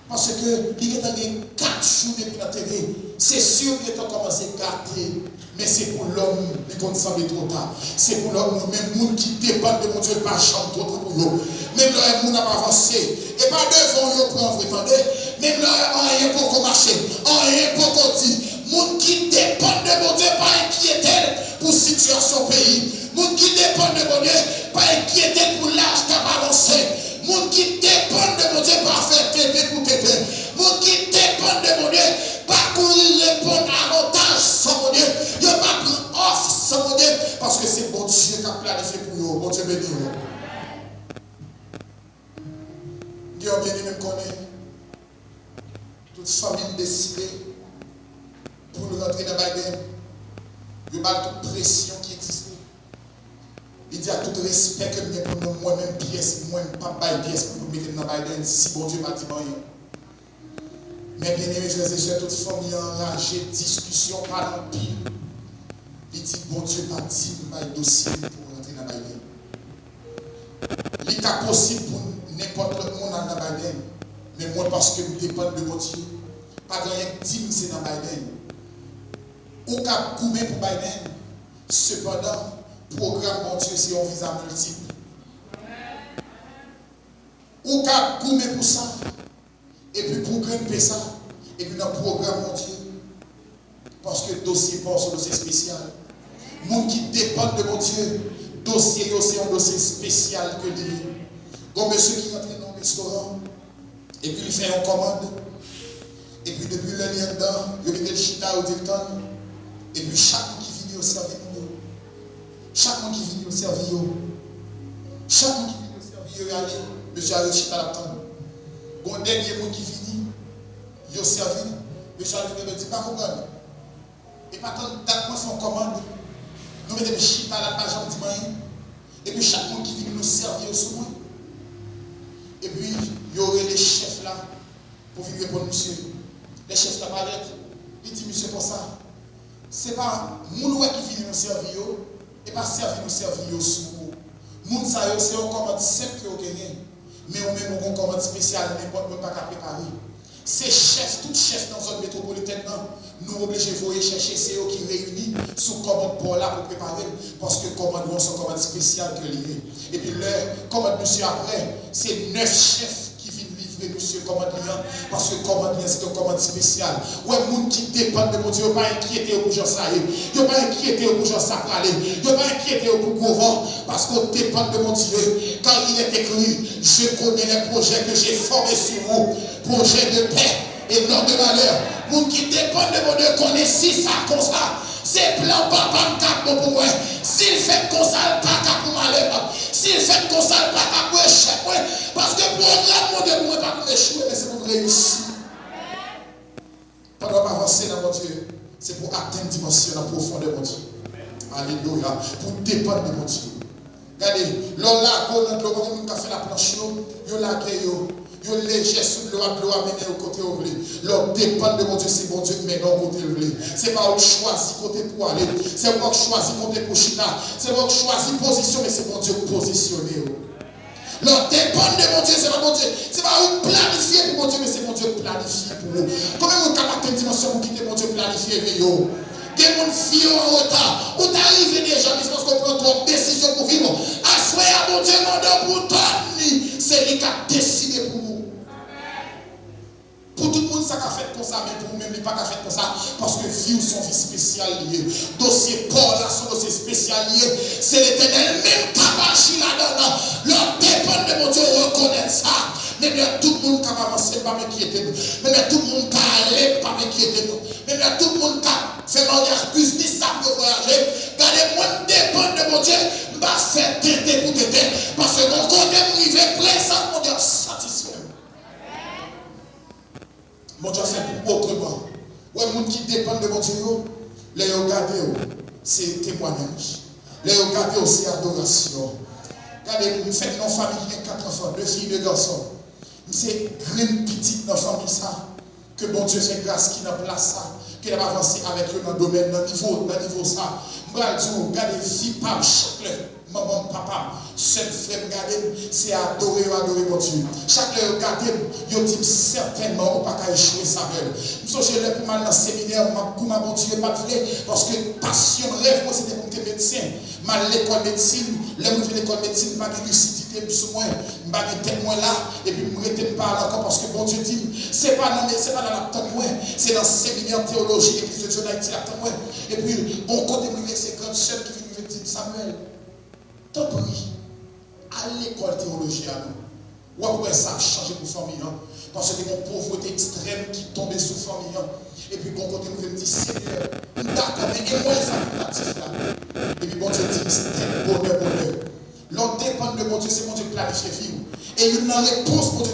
Parce que il est allé 4 jours depuis l'enterré. C'est sûr qu'il est commencé à gâter. Mais c'est pour l'homme qui semble trop tard. C'est pour l'homme, même les gens qui dépendent de mon Dieu, pas chanter trop pour eux. Même les gens n'a pas avancé. Et pas devant eux pour en attendez. Même les gens pour marcher. Rien pour dire. Les gens qui dépendent de mon Dieu, pas inquiéter pour la situation pays. Les gens qui dépendent de mon Dieu, pas inquiéter pour l'âge qui a avancé. Les gens qui dépendent de mon Dieu, pas faire tête pour tête. Les gens qui dépendent de mon Dieu, pas courir répondre à avantage sans mon Dieu. Il n'y a pas pris off sans mon Dieu. Parce que c'est mon Dieu qui a planifié pour vous. Mon Dieu béni. Dieu a bien aimé connaître. Toute famille décidée pour nous rentrer dans Biden. Il y a toute pression qui existe. Il dit à tout respect que nous avons pour moi-même pièce, moi-même pas de pièce pour nous mettre dans Biden si bon Dieu m'a dit rien. Mais bien aimé, frères et sœurs, toute famille enragée, discussion, pas non pile. Il dit bon Dieu m'a dit un dossier pour rentrer dans Biden. Il est possible pour n'importe quel monde dans Biden. Mais moi, parce que nous dépendons de mon Dieu, pas de rien que c'est dans Biden. Ou cap couper pour Biden. Cependant, programme mon Dieu, c'est un visa multiple. Ou cap couper pour ça. Et puis pour grimper ça. Et puis dans le programme mon Dieu. Parce que dossier pour ce dossier spécial. Moun qui dépendent de mon Dieu. Dossier, c'est un dossier spécial que lui. Comme monsieur qui rentre dans le restaurant. Et puis il fait une commande. Et puis depuis le lien dedans, il met le chita au directeur. Et puis chaque monde qui vient au service, chaque monde qui vient au service, chaque monde qui vient au service, allez, monsieur a le chita la table. Bon, dernier monde qui vient, il au service, monsieur a le dit, pas comprendre. Et pas tant d'attendre son commande. Nous mettons le chita la page en dimanche. Et puis chaque monde qui vient nous servir au soin. Et puis, il y aurait les chefs là pour venir répondre, monsieur. Les chefs là paraît, il dit, monsieur, pour ça. Ce n'est pas moun qui vient nous servir, et pas servir nous servir sous. Moun sa yo, c'est un commande simple que vous gagnez. Mais ou même un commande spécial, n'importe quoi pas préparer. Ces chefs, tous chefs dans la zone métropolitaine, nous obligés de voyer chercher ces qui réunissent sous commande pour là pour préparer. Parce que commande nous sont commande spéciale que lié. Et puis le commande monsieur après, c'est 9 chefs qui viennent livrer monsieur commande liant. Parce que commande liant c'est une commande spéciale. Ouais, moun qui dépend de mon Dieu, pas inquiété pour Jean ça. Yo pas inquiété pour Jean ça parler. Yo pas inquiété pour couvent. Parce qu'on dépend de mon Dieu. Quand il est écrit, je connais les projets que j'ai formés sur vous. Projet de paix et non de malheur. Moun qui dépend de mon Dieu connaît si ça comme ça. C'est plan papa m'cap pour moi. S'il fait comme ça, pas cap pour malheur. S'il fait comme ça, pas cap pour échec. Parce que programme mon Dieu pour moi pas pour échouer, mais c'est pour réussir. Pendant qu'on avancer dans mon Dieu, c'est pour atteindre dimension la profondeur de mon Dieu. Alléluia. Pour dépendre de mon Dieu. Regardez, l'on là, quand on a fait la planche, yo là yo léger sous l'eau amener au côté où vous voulez. L'on dépend de mon Dieu, c'est mon Dieu qui met dans le côté où vous voulez. C'est pas où choisir côté pour aller. C'est pas où choisir côté pour chita. C'est pas où choisir position, mais c'est mon Dieu positionné. L'on dépend de mon Dieu, c'est pas mon Dieu. C'est pas où planifier pour mon Dieu, mais c'est mon Dieu planifié pour vous. Comment vous capable une dimension pour quitter mon Dieu planifié, yo? Des gens qui en retard, ou t'arrives déjà, mais parce qu'on prend trop de décisions pour vivre. Assoyez à mon Dieu, mon pour toi, c'est lui qui a décidé pour vous. Pour tout le monde, ça a fait comme ça, mais pour vous-même, il n'a pas fait comme ça, parce que vie ou son vie spéciale lié. Dossier Paul, là, son dossier spécial lié, c'est l'Éternel même qui a marché là-dedans. Leur dépend de mon Dieu, reconnaître ça. Mais bien, tout le monde qui a avancé, pas m'inquiéter. Mais bien, tout le monde qui a allé, pas m'inquiéter. Mais bien, tout le monde qui a fait mariage, business, ça peut voyager. Regardez-moi, dépend de mon Dieu, je vais faire tété pour tété. Parce que mon côté, je vais présent, mon Dieu, satisfait. Mon Dieu fait pour autrement. Ouais, les gens qui dépendent de mon Dieu, les regarder, c'est témoignage. Les regarder, c'est adoration. Regardez, vous faites nos familles, 4 enfants, 2 filles, 2 garçons. C'est une petite dans la famille, ça. Que bon Dieu fait grâce qui n'a place ça. Qu'il a avancé avec eux dans le domaine, dans le niveau ça. Regardez, fille, papa, chaque maman, papa, seul frère, regardez, c'est adorer mon Dieu. Chaque l'heure, regardez, il dit certainement, on ne peut pas échouer sa belle. Je suis allé pour mal dans le séminaire, pour ma bon Dieu, pas de vrai, parce que passion, rêve, moi, c'était pour être médecin. Mal l'école médecine, là, où je l'école médecine, pas de lucidité, moins, pas de tête moins là, et puis je ne me parle encore, parce que bon Dieu dit, c'est pas dans la tête moins, c'est dans le séminaire théologie, et puis ce Dieu d'Haïti, la tête moins. Et puis, bon côté, c'est grande sœur qui vient me dire, Samuel, t'en prie, à l'école théologie à nous. Ou après ça a changé pour famille. Parce que mon pauvreté extrême qui tombait sous famille. Et puis, bon côté, nous me dit, Seigneur, d'accord, mais et moi, ça me pratique là. Et puis, bon Dieu dit, c'est bonheur. L'on dépend de mon Dieu, c'est mon Dieu planifié vie. Et une réponse pour Dieu,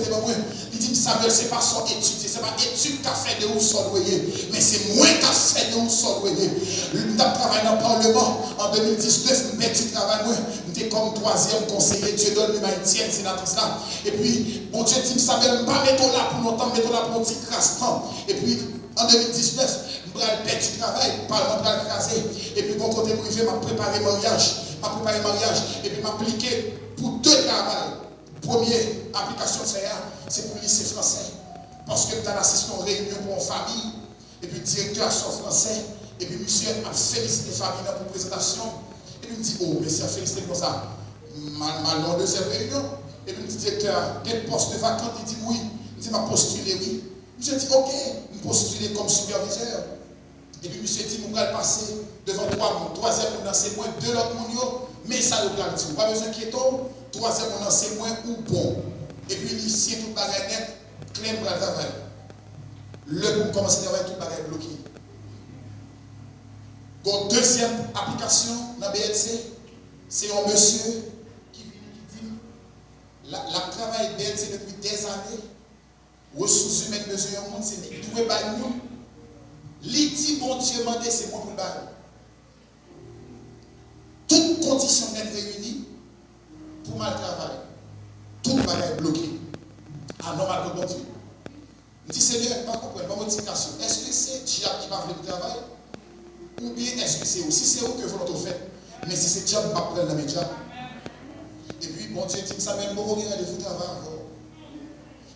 il dit, Samuel, ce n'est pas son étude, ce n'est pas étude qu'a fait de où son loyer, mais c'est moi qui a fait de où son loyer. Je travaille dans le Parlement en 2019, je suis travail, j'étais comme 3e conseiller, Dieu donne le haïtienne, sénatrice là. Et puis, mon Dieu dit, Samuel, pas mettre là pour longtemps, mettons là pour un petit crasse-temps. Et puis, en 2019, je vais perdre du travail, le Parlement va l'écraser. Et puis, mon côté privé, m'a préparé mariage, et puis m'a appliqué pour 2 travails. Première application c'est pour le lycée français. Parce que tu as assisté à une réunion pour une famille, et puis le directeur son français, et puis monsieur a félicité la famille pour la présentation. Et puis il me dit, oh, monsieur a félicité comme ça. Mal dans 2e réunion. Et puis le directeur, quel poste vacant? Il dit oui. Il dit, m'a postulé, oui. Monsieur dit, ok, je postulé comme superviseur. Et puis monsieur dit, je vais passer devant 3 mondes. 3e monde, c'est moins 2 autres mondes, mais ça le plan dit. Pas besoin qu'il y 3e monde, c'est moins ou bon. Et puis ici, tout le bagage net, clair pour le travail. Le pour commencer à travailler, tout le bagage bloqué. Donc, 2e application dans BLC, c'est un monsieur qui dit, la travail BLC depuis des années, ressources humaines de ce monde, c'est qu'il ne pouvait pas nous. L'idée, bon Dieu, demandé, c'est moi pour le bail. Toutes conditions d'être réunies pour mal travailler. Tout le bagage bloqué. Ah, normal pour bon Dieu. Je dis, Seigneur, pas comprendre, pas modification. Est-ce que c'est diable qui va faire le travail? Ou bien est-ce que c'est vous? Si c'est vous que vous l'avez fait, mais si c'est diable, pas prendre la média. Et puis, bon Dieu dit, ça même bon, rendez-vous travail encore.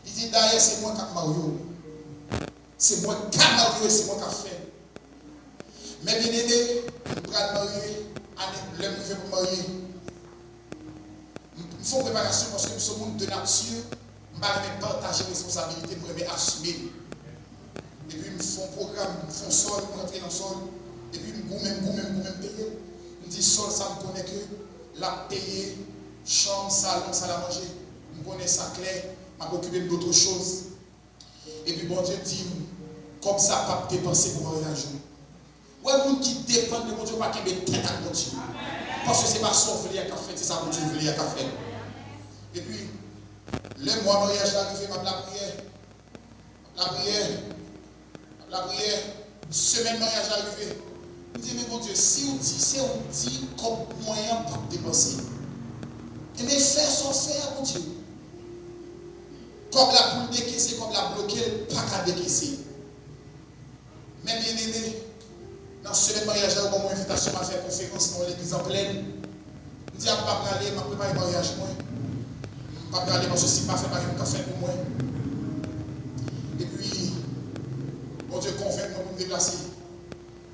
Il dit, d'ailleurs, c'est moi qui ai marié. C'est moi qui ai marié, c'est moi qui ai fait. Mais bien aimé, je vais marier, l'homme qui fait pour marier. Il faut préparation parce que ce monde de nature, je vais partager les responsabilités pour assumer. Et puis, je fais un programme, je fais un sol, je rentre dans le sol. Et puis, je même payer. Je dis, sol, ça me connaît que la payer, chambre, salon, salle à manger. Je connais ça clair, je m'occuper d'autres choses. Et puis, bon Dieu dit, comme ça, pas dépenser pour mariage. Ouais, les gens qui dépendent de mon Dieu, pas qu'ils mettent tête à mon Dieu. Parce que ce n'est pas son voulait à café, c'est ça mon Dieu voulait à café. Et puis, le mois mariage arrivé, la prière, semaine mariage arrivé. Je dis, mais mon Dieu, si on dit comme moyen pour dépenser, Et bien, faire son faire, mon Dieu. Comme la poule décaissée, comme la bloquée, pas qu'à décaisser. Mais bien aimé, dans ce mariage, j'ai eu une invitation à faire conférence dans l'église en pleine. Je dis à pas aller, je préparer le mariage. Je ne vais pas aller parce que si je ne fais pas un café pour moi. Et puis, bon Dieu convainc moi pour me déplacer.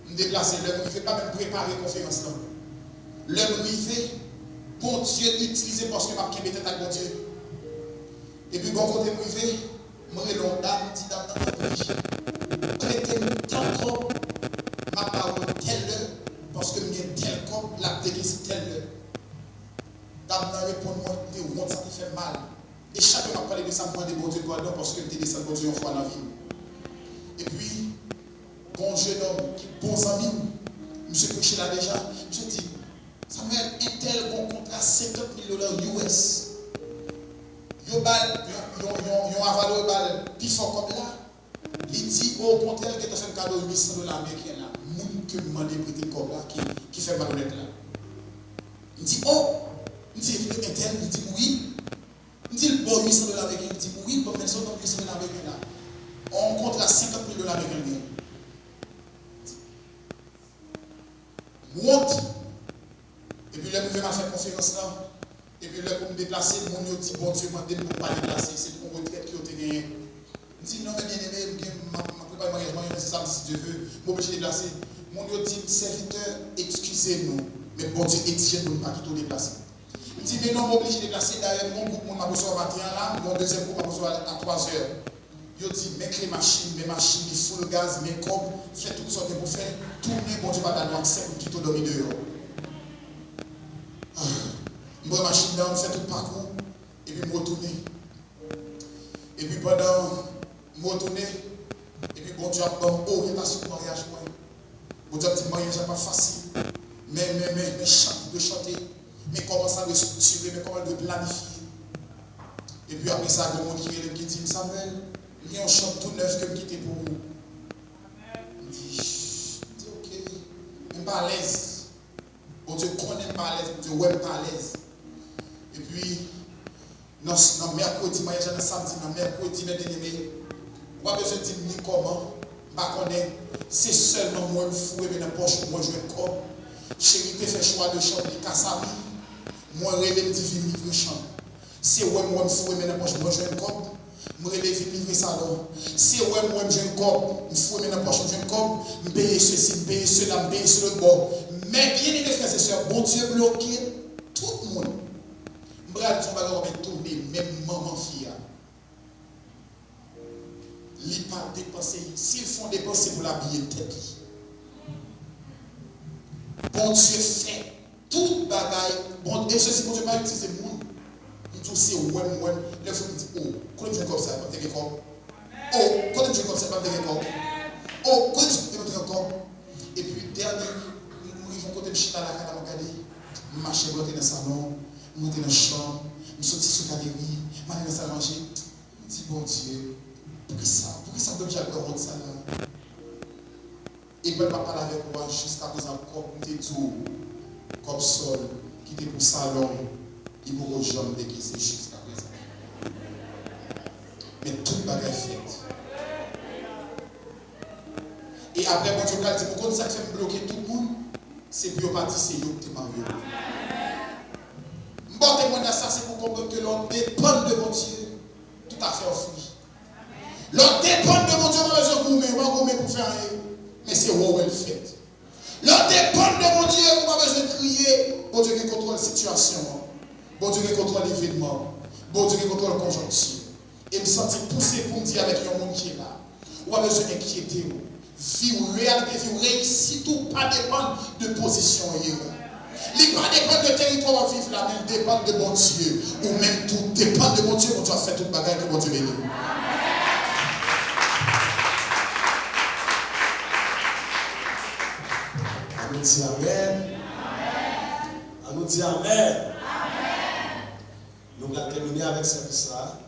Me déplacer, le ne fait pas même préparer la conférence. Le privé, bon Dieu utilisé parce que je vais mettre à bon Dieu. Et puis, bon côté privé, moi, je l'ai dit dans ma vie. Traitez-nous tant trop, ma parole telle heure, parce que j'ai tel corps, la déguise telle heure. D'abord, répondre-moi, ça te fait mal. Et chacun m'a parlé de ça, moi, de bon Dieu, pardon, parce que tu es descendu bon Dieu une fois dans la vie. Et puis, bon jeune homme, qui est bon ami, monsieur prêché là déjà, je dis, Samuel, un tel bon contrat, 50 000 $ US. Yo avalé bal plus fort comme là. Il dit au contraire que tu as fait un cadeau 800 $ américains là. Moun que demandé prêter comme là qui fait malhonnête là. Il dit oh, il dit il dit oui. Il dit bon 800 $ américains, il dit oui, bon mais ça donc 800 $ américains là. On compte à 50 000 $ américains. Monte. Et puis là, vous m'a fait conférence là. Et puis là, pour me déplacer, mon dit bon Dieu m'a dit de ne pas déplacer. C'est une retraite qui a été gagnée. Je dis non, mais bien aimé, je préparé le mariage, c'est ça si Dieu veut. Je suis obligé de déplacer. Mon dit serviteur, excusez-nous. Mais bon Dieu exige de ne pas quitter déplacer. Je dis mais non, je suis obligé de déplacer. D'ailleurs, mon groupe m'a besoin à 21 là, mon deuxième groupe m'a besoin à 3 heures. Je dis, mec les machines, il faut le gaz, mes corps, faites toutes sortes de pour faire tourner, bon Dieu, pas d'aller accès pour quitter dormir dehors. Je prends la machine là, je fais tout le parcours, et puis je retourne. Et puis pendant, je retourne, et puis bon Dieu a une orientation pour le mariage. Bon Dieu a dit, le mariage n'est pas facile, mais de chanter, mais comment ça de structurer, mais comment de planifier. Et puis après ça, il y a des gens qui disent, Samuel, il y a un chant tout neuf que je quitte pour vous. Je dis, ok, je ne suis pas à l'aise. Bon Dieu connaît pas à l'aise, bon Dieu ouais pas à l'aise. Et puis, dans mercredi, mariage dans samedi, dans mercredi, mes bien-aimés, on n'a pas besoin de dire ni comment, c'est seulement moi le fou et dans la poche pour moi jouer le corps. Chérie, tu fais choix de chanter Kassami, moi je relève divin livre chant. C'est moi le fou et dans la poche pour moi jouer le corps. Je relève livre salon. C'est moi je joue le corps, je fou et dans la poche pour jouer le corps. Je paye ceci, je paye cela, je paye sur le bord. Mais bien aimés frères et sœurs, bon Dieu bloqué tout le monde. Je vais vous tourner, même maman fille. Ils ne pas dépenser. S'ils font dépenser pour l'habiller tête. Bon Dieu fait tout bagaille. Bon, et ceci, bon Dieu pas utiliser le monde. Il dit c'est ouais. Les gens disent oh, quand je comme ça, pas de comme. Oh, quand je comme ça, pas de comme. Oh, quand je comme. Et puis dernier. Ils vont côté de chita la canne à regarder. Je marche dans le salon, je monte dans la chambre, je sorti sur la galerie, je vais dans la salle à manger. Je dis bon Dieu, pourquoi ça doit déjà avoir ça là? Et puis je parle avec moi jusqu'à présent, comme tu es tout, comme sol, qui était pour salon, il faut que je me déguise jusqu'à présent. Mais tout le bagage est fait. Et après, bon Dieu, quand il dit pourquoi ça fait bloquer tout le monde? C'est pour partir, c'est eux qui t'ont marié. Bon témoin ça, c'est pour comprendre que l'on dépend de mon Dieu, tout à fait enfoui. L'on dépend de mon Dieu, on a besoin de gourmet pour faire rien. Mais c'est où elle fait. L'on dépend de mon Dieu, on a besoin de crier. Bon Dieu qui contrôle la situation. Bon Dieu qui contrôle l'événement. Bon Dieu qui contrôle la conjoncture. Et me sentir poussé pour me dire avec un monde qui est là. On a besoin d'inquiéter. Vivre réalité, vivre réussite, tout pas dépendre de position. Il pas dépend de territoire à vivre là, mais il dépend de mon Dieu. Ou même tout dépend de mon Dieu, on doit faire toute bagaille que mon Dieu bénit. On nous dit Amen. On nous dit Amen. Nous allons terminer avec cette ça.